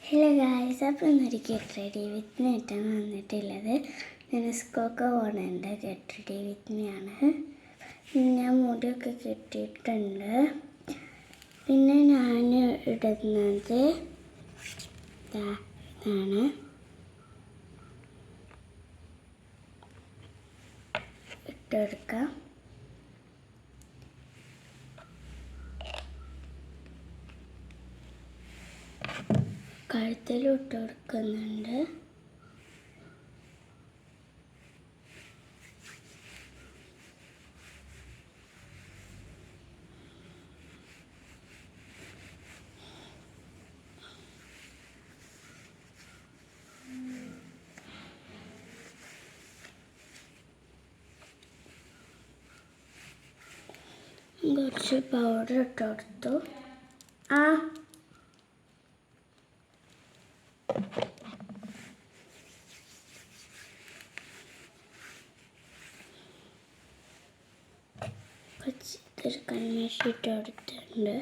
Hello guys, അപ്പോൾ ഇന്നൊരു get ready വിത്ത് മീറ്റാണ് വന്നിട്ടുള്ളത്. ഞാൻ സ്കൂളൊക്കെ പോകുന്നുണ്ട്. ഗെറ്റ് റെഡി വിത്ത് മീയാണ്. ഞാൻ മുടിയൊക്കെ കെട്ടിയിട്ടുണ്ട്. പിന്നെ ഞാൻ ഇടുന്നത് ഇതാണ്. ഇട്ടെടുക്കാം. കഴുത്തിൽ ഇട്ട് കൊടുക്കുന്നുണ്ട്. കുറച്ച് പൗഡർ ഇട്ട് കൊടുത്തു. കുറച്ച് കൺമഷി ഇട്ട് കൊടുത്തിട്ടുണ്ട്.